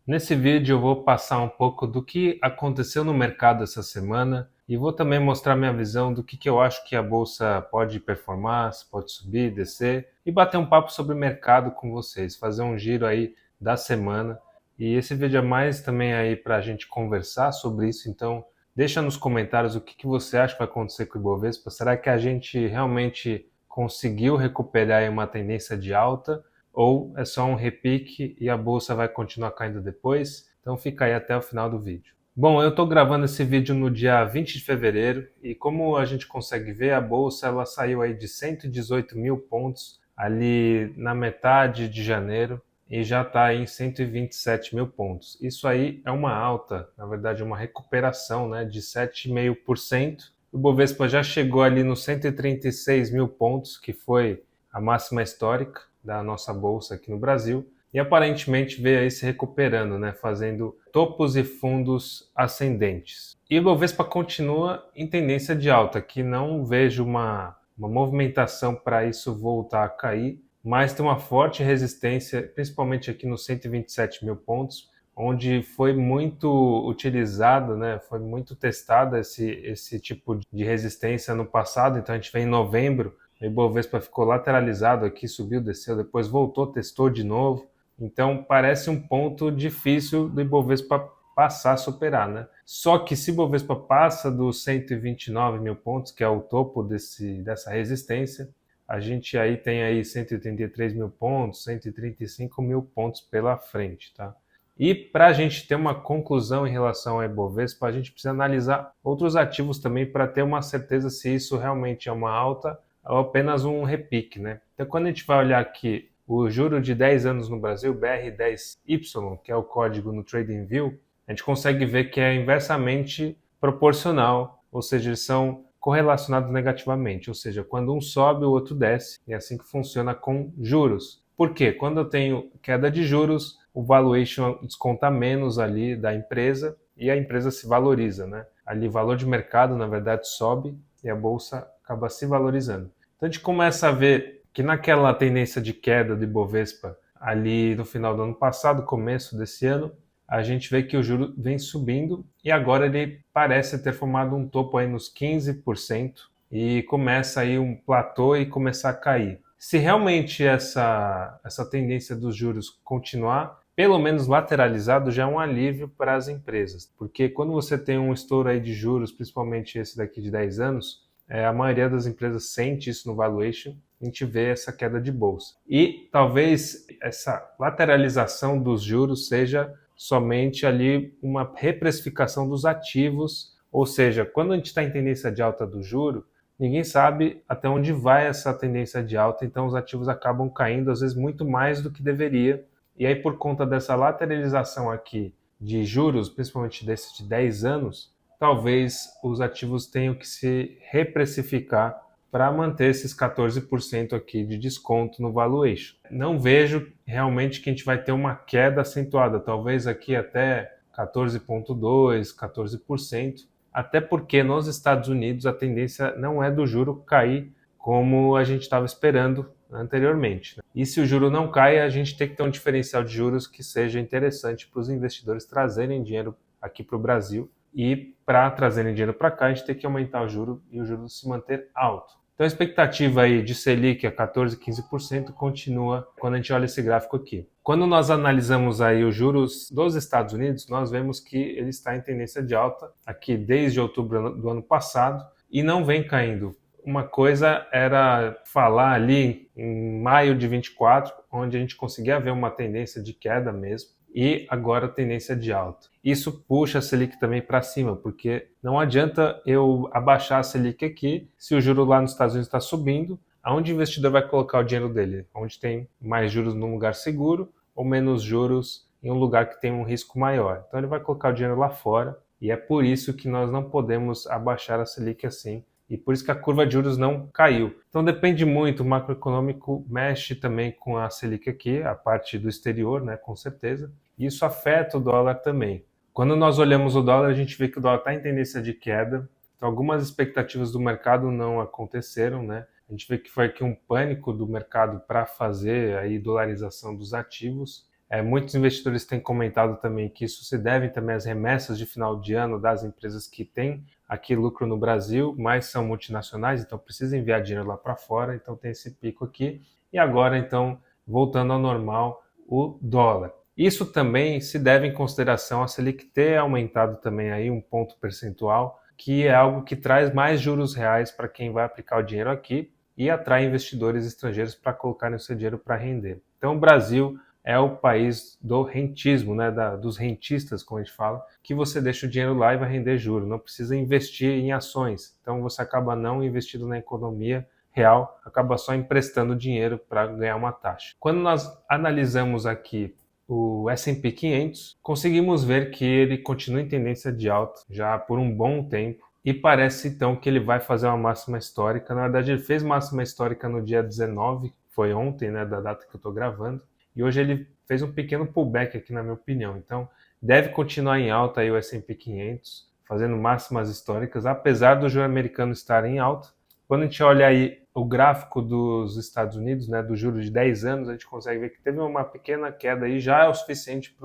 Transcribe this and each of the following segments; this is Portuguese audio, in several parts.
Nesse vídeo eu vou passar um pouco do que aconteceu no mercado essa semana e vou também mostrar minha visão do que eu acho que a bolsa pode performar, se pode subir, descer e bater um papo sobre o mercado com vocês, fazer um giro aí da semana. E esse vídeo é mais também aí para a gente conversar sobre isso, então deixa nos comentários o que você acha que vai acontecer com o Ibovespa. Será que a gente realmente conseguiu recuperar aí uma tendência de alta? Ou é só um repique e a bolsa vai continuar caindo depois? Então fica aí até o final do vídeo. Bom, eu estou gravando esse vídeo no dia 20 de fevereiro e como a gente consegue ver, a bolsa ela saiu aí de 118 mil pontos ali na metade de janeiro e já está em 127 mil pontos. Isso aí é uma alta, na verdade uma recuperação, né, de 7,5%. O Bovespa já chegou ali nos 136 mil pontos, que foi a máxima histórica da nossa bolsa aqui no Brasil, e aparentemente veio aí se recuperando, né, fazendo topos e fundos ascendentes. E o Bovespa continua em tendência de alta, que não vejo uma movimentação para isso voltar a cair, mas tem uma forte resistência, principalmente aqui nos 127 mil pontos, onde foi muito utilizado, né, foi muito testado esse tipo de resistência no passado. Então a gente vem em novembro, o Ibovespa ficou lateralizado aqui, subiu, desceu, depois voltou, testou de novo. Então parece um ponto difícil do Ibovespa passar a superar, né? Só que se o Ibovespa passa dos 129 mil pontos, que é o topo dessa resistência, a gente aí tem aí 183 mil pontos, 135 mil pontos pela frente, tá? E para a gente ter uma conclusão em relação ao Ibovespa, a gente precisa analisar outros ativos também para ter uma certeza se isso realmente é uma alta ou apenas um repique, né? Então, quando a gente vai olhar aqui o juro de 10 anos no Brasil, BR10Y, que é o código no TradingView, a gente consegue ver que é inversamente proporcional, ou seja, eles são correlacionados negativamente, ou seja, quando um sobe, o outro desce, e é assim que funciona com juros. Por quê? Quando eu tenho queda de juros, o valuation desconta menos ali da empresa e a empresa se valoriza, né? Ali o valor de mercado, na verdade, sobe e a bolsa acaba se valorizando. Então a gente começa a ver que naquela tendência de queda do Ibovespa ali no final do ano passado, começo desse ano, a gente vê que o juro vem subindo e agora ele parece ter formado um topo aí nos 15% e começa aí um platô e começar a cair. Se realmente essa tendência dos juros continuar, pelo menos lateralizado, já é um alívio para as empresas. Porque quando você tem um estouro aí de juros, principalmente esse daqui de 10 anos, a maioria das empresas sente isso no valuation, a gente vê essa queda de bolsa. E talvez essa lateralização dos juros seja somente ali uma reprecificação dos ativos, ou seja, quando a gente está em tendência de alta do juro, ninguém sabe até onde vai essa tendência de alta, então os ativos acabam caindo às vezes muito mais do que deveria. E aí por conta dessa lateralização aqui de juros, principalmente desses de 10 anos, talvez os ativos tenham que se reprecificar para manter esses 14% aqui de desconto no valuation. Não vejo realmente que a gente vai ter uma queda acentuada, talvez aqui até 14,2%, 14%, até porque nos Estados Unidos a tendência não é do juro cair como a gente estava esperando anteriormente. E se o juro não cai, a gente tem que ter um diferencial de juros que seja interessante para os investidores trazerem dinheiro aqui para o Brasil. E para trazerem dinheiro para cá, a gente tem que aumentar o juro e o juro se manter alto. Então a expectativa aí de Selic a 14, 15% continua quando a gente olha esse gráfico aqui. Quando nós analisamos aí os juros dos Estados Unidos, nós vemos que ele está em tendência de alta aqui desde outubro do ano passado e não vem caindo. Uma coisa era falar ali em maio de 24, onde a gente conseguia ver uma tendência de queda mesmo, e agora tendência de alta. Isso puxa a Selic também para cima, porque não adianta eu abaixar a Selic aqui se o juro lá nos Estados Unidos está subindo, aonde o investidor vai colocar o dinheiro dele? Onde tem mais juros num lugar seguro ou menos juros em um lugar que tem um risco maior. Então ele vai colocar o dinheiro lá fora e é por isso que nós não podemos abaixar a Selic assim. E por isso que a curva de juros não caiu. Então depende muito, o macroeconômico mexe também com a Selic aqui, a parte do exterior, né, com certeza. E isso afeta o dólar também. Quando nós olhamos o dólar, a gente vê que o dólar está em tendência de queda. Então algumas expectativas do mercado não aconteceram, né? A gente vê que foi aqui um pânico do mercado para fazer a dolarização dos ativos. Muitos investidores têm comentado também que isso se deve também às remessas de final de ano das empresas que têm aqui lucro no Brasil, mas são multinacionais, então precisa enviar dinheiro lá para fora, então tem esse pico aqui. E agora, então, voltando ao normal, o dólar. Isso também se deve em consideração a Selic ter aumentado também aí um ponto percentual, que é algo que traz mais juros reais para quem vai aplicar o dinheiro aqui e atrai investidores estrangeiros para colocarem o seu dinheiro para render. Então, o Brasil é o país do rentismo, né, dos rentistas, como a gente fala, que você deixa o dinheiro lá e vai render juros, não precisa investir em ações. Então você acaba não investindo na economia real, acaba só emprestando dinheiro para ganhar uma taxa. Quando nós analisamos aqui o S&P 500, conseguimos ver que ele continua em tendência de alta já por um bom tempo e parece então que ele vai fazer uma máxima histórica. Na verdade, ele fez máxima histórica no dia 19, foi ontem, né, da data que eu estou gravando, e hoje ele fez um pequeno pullback aqui, na minha opinião. Então, deve continuar em alta aí o S&P 500, fazendo máximas históricas, apesar do juro americano estar em alta. Quando a gente olha aí o gráfico dos Estados Unidos, né, do juro de 10 anos, a gente consegue ver que teve uma pequena queda aí, já é o suficiente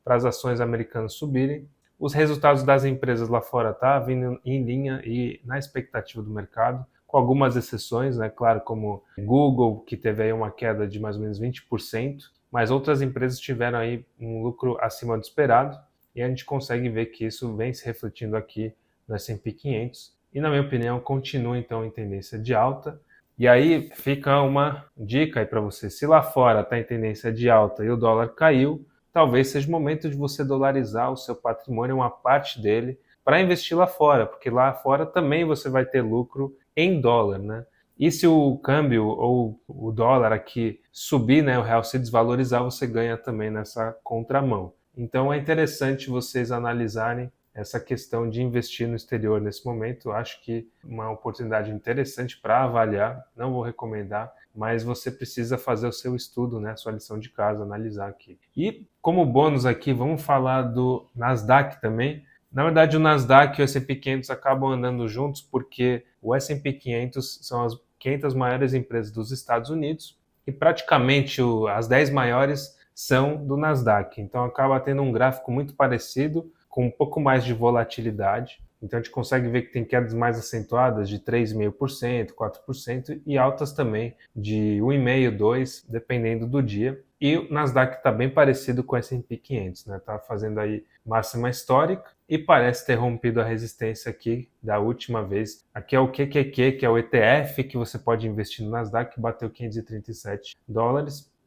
para as ações americanas subirem. Os resultados das empresas lá fora tá vindo em linha e na expectativa do mercado, com algumas exceções, né, claro, como Google, que teve aí uma queda de mais ou menos 20%, mas outras empresas tiveram aí um lucro acima do esperado, e a gente consegue ver que isso vem se refletindo aqui no S&P 500, e na minha opinião continua então em tendência de alta. E aí fica uma dica aí para você, se lá fora está em tendência de alta e o dólar caiu, talvez seja o momento de você dolarizar o seu patrimônio, uma parte dele, para investir lá fora, porque lá fora também você vai ter lucro em dólar, né? E se o câmbio ou o dólar aqui subir, né, o real se desvalorizar, você ganha também nessa contramão. Então é interessante vocês analisarem essa questão de investir no exterior nesse momento. Eu acho que uma oportunidade interessante para avaliar, não vou recomendar, mas você precisa fazer o seu estudo, né, a sua lição de casa, analisar aqui. E como bônus aqui, vamos falar do Nasdaq também. Na verdade, o Nasdaq e o S&P 500 acabam andando juntos porque o S&P 500 são as 500 maiores empresas dos Estados Unidos e praticamente as 10 maiores são do Nasdaq. Então acaba tendo um gráfico muito parecido, com um pouco mais de volatilidade. Então a gente consegue ver que tem quedas mais acentuadas de 3,5%, 4% e altas também de 1,5%, 2%, dependendo do dia. E o Nasdaq está bem parecido com o S&P 500, né? Está fazendo aí máxima histórica e parece ter rompido a resistência aqui da última vez. Aqui é o QQQ, que é o ETF que você pode investir no Nasdaq, que bateu $537.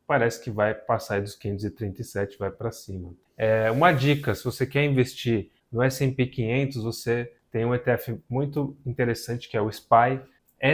Parece que vai passar dos 537, vai para cima. Uma dica, se você quer investir no S&P 500, você tem um ETF muito interessante que é o SPY,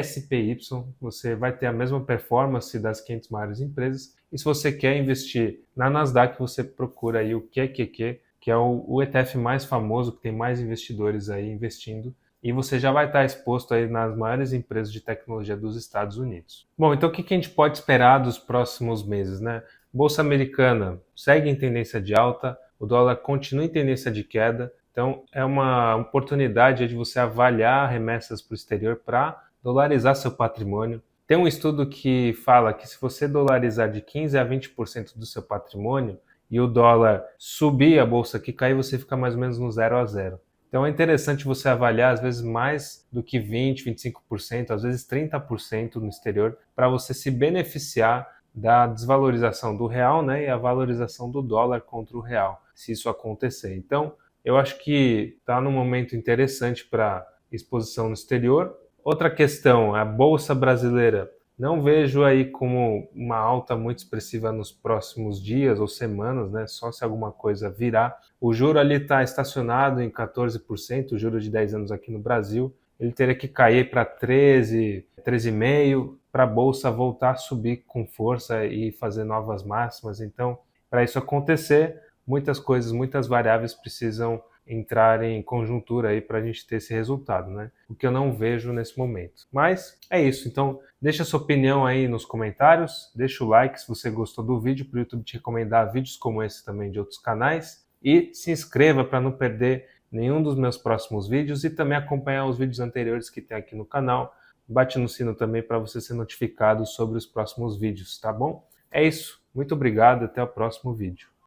SPY, você vai ter a mesma performance das 500 maiores empresas. E se você quer investir na Nasdaq, você procura aí o QQQ, que é o ETF mais famoso, que tem mais investidores aí investindo, e você já vai estar exposto aí nas maiores empresas de tecnologia dos Estados Unidos. Bom, então o que a gente pode esperar dos próximos meses, né? Bolsa americana segue em tendência de alta, o dólar continua em tendência de queda, então é uma oportunidade de você avaliar remessas para o exterior para dolarizar seu patrimônio. Tem um estudo que fala que se você dolarizar de 15% a 20% do seu patrimônio e o dólar subir, a bolsa aqui cair, você fica mais ou menos no 0 a 0. Então é interessante você avaliar às vezes mais do que 20%, 25%, às vezes 30% no exterior, para você se beneficiar da desvalorização do real, né, e a valorização do dólar contra o real, se isso acontecer. Então, eu acho que está num momento interessante para exposição no exterior. Outra questão, a Bolsa Brasileira. Não vejo aí como uma alta muito expressiva nos próximos dias ou semanas, né? Só se alguma coisa virar. O juro ali está estacionado em 14%, o juro de 10 anos aqui no Brasil. Ele teria que cair para 13, 13,5% para a Bolsa voltar a subir com força e fazer novas máximas. Então, para isso acontecer, muitas coisas, muitas variáveis precisam entrar em conjuntura aí para a gente ter esse resultado, né? O que eu não vejo nesse momento. Mas é isso, então deixa a sua opinião aí nos comentários, deixa o like se você gostou do vídeo, para o YouTube te recomendar vídeos como esse também de outros canais, e se inscreva para não perder nenhum dos meus próximos vídeos e também acompanhar os vídeos anteriores que tem aqui no canal. Bate no sino também para você ser notificado sobre os próximos vídeos, tá bom? É isso, muito obrigado, até o próximo vídeo.